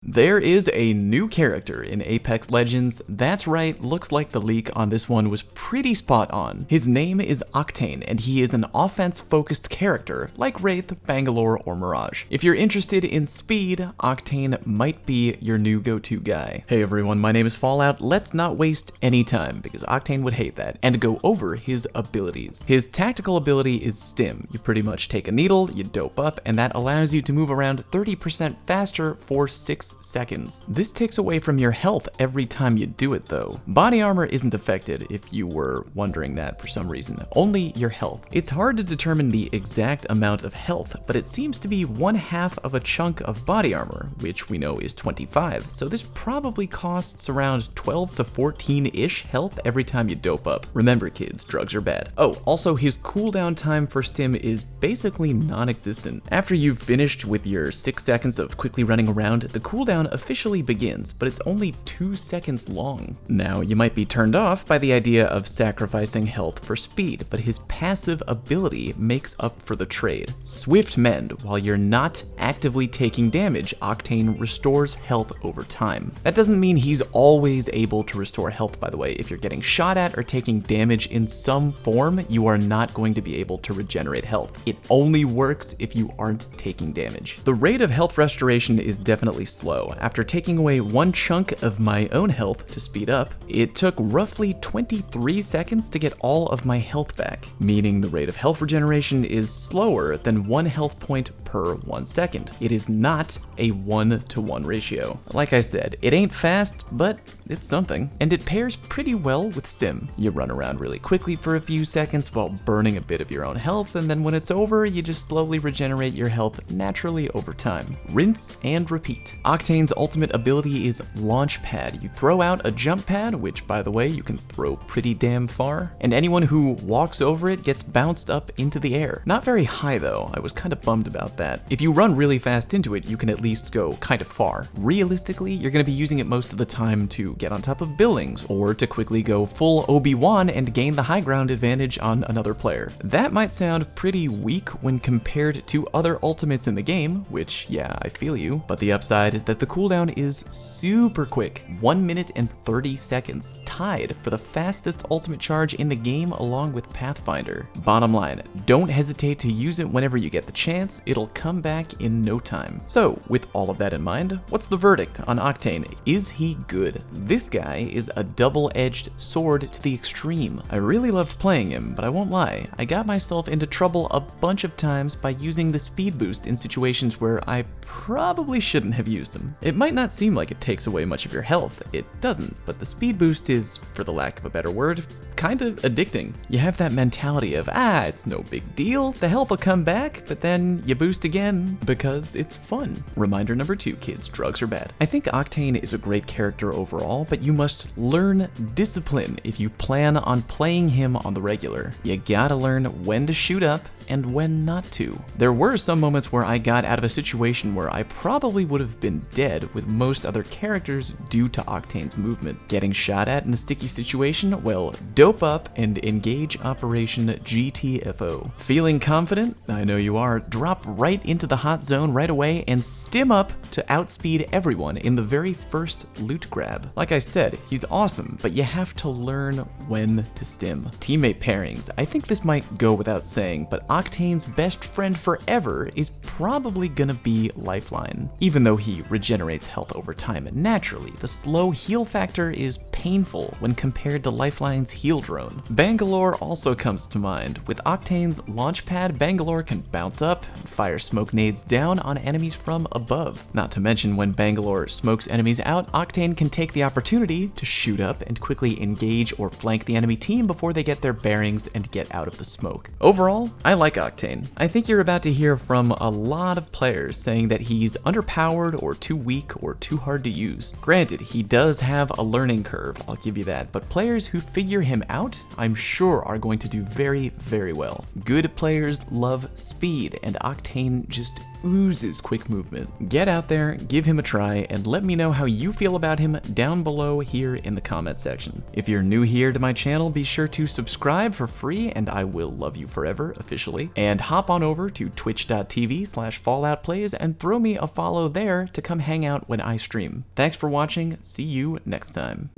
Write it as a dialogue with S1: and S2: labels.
S1: There is a new character in Apex Legends. That's right, looks like the leak on this one was pretty spot on. His name is Octane, and he is an offense-focused character, like Wraith, Bangalore, or Mirage. If you're interested in speed, Octane might be your new go-to guy. Hey everyone, my name is Fallout. Let's not waste any time, because Octane would hate that, and go over his abilities. His tactical ability is Stim. You pretty much take a needle, you dope up, and that allows you to move around 30% faster for 6 seconds. This takes away from your health every time you do it though. Body armor isn't affected, if you were wondering that for some reason, only your health. It's hard to determine the exact amount of health, but it seems to be 1/2 of a chunk of body armor, which we know is 25, so this probably costs around 12 to 14-ish health every time you dope up. Remember kids, drugs are bad. Oh, also his cooldown time for Stim is basically non-existent. After you've finished with your 6 seconds of quickly running around, the cooldown officially begins, but it's only 2 seconds long. Now, you might be turned off by the idea of sacrificing health for speed, but his passive ability makes up for the trade. Swift Mend. While you're not actively taking damage, Octane restores health over time. That doesn't mean he's always able to restore health, by the way. If you're getting shot at or taking damage in some form, you are not going to be able to regenerate health. It only works if you aren't taking damage. The rate of health restoration is definitely slow. After taking away 1 chunk of my own health to speed up, it took roughly 23 seconds to get all of my health back, meaning the rate of health regeneration is slower than 1 health point per 1 second. It is not a 1-to-1 ratio. Like I said, it ain't fast, but it's something. And it pairs pretty well with Stim. You run around really quickly for a few seconds while burning a bit of your own health, and then when it's over, you just slowly regenerate your health naturally over time. Rinse and repeat. Octane's ultimate ability is Launch Pad. You throw out a jump pad, which by the way, you can throw pretty damn far, and anyone who walks over it gets bounced up into the air. Not very high though, I was kind of bummed about that. If you run really fast into it, you can at least go kind of far. Realistically, you're going to be using it most of the time to get on top of buildings, or to quickly go full Obi-Wan and gain the high ground advantage on another player. That might sound pretty weak when compared to other ultimates in the game, which yeah, I feel you, but the upside is that the cooldown is super quick, 1 minute and 30 seconds, tied for the fastest ultimate charge in the game along with Pathfinder. Bottom line, don't hesitate to use it whenever you get the chance, it'll come back in no time. So, with all of that in mind, what's the verdict on Octane? Is he good? This guy is a double-edged sword to the extreme. I really loved playing him, but I won't lie, I got myself into trouble a bunch of times by using the speed boost in situations where I probably shouldn't have used him. It might not seem like it takes away much of your health, it doesn't, but the speed boost is, for the lack of a better word, kind of addicting. You have that mentality of, it's no big deal, the health will come back, but then you boost again because it's fun. Reminder number 2, kids, drugs are bad. I think Octane is a great character overall, but you must learn discipline if you plan on playing him on the regular. You gotta learn when to shoot up and when not to. There were some moments where I got out of a situation where I probably would have been dead with most other characters due to Octane's movement. Getting shot at in a sticky situation? Well, dope up and engage Operation GTFO. Feeling confident? I know you are. Drop right into the hot zone right away and stim up to outspeed everyone in the very first loot grab. Like I said, he's awesome, but you have to learn when to stim. Teammate pairings. I think this might go without saying, but Octane's best friend forever is probably gonna be Lifeline. Even though he regenerates health over time naturally, the slow heal factor is painful when compared to Lifeline's heal drone. Bangalore also comes to mind. With Octane's launch pad, Bangalore can bounce up and fire smoke nades down on enemies from above. Not to mention when Bangalore smokes enemies out, Octane can take the opportunity to shoot up and quickly engage or flank the enemy team before they get their bearings and get out of the smoke. Overall, I like Octane. I think you're about to hear from a lot of players saying that he's underpowered or too weak or too hard to use. Granted, he does have a learning curve, I'll give you that, but players who figure him out, I'm sure are going to do very, very well. Good players love speed, and Octane just oozes quick movement. Get out there, give him a try, and let me know how you feel about him down below here in the comment section. If you're new here to my channel, be sure to subscribe for free, and I will love you forever, officially. And hop on over to twitch.tv/falloutplays and throw me a follow there to come hang out when I stream. Thanks for watching, see you next time.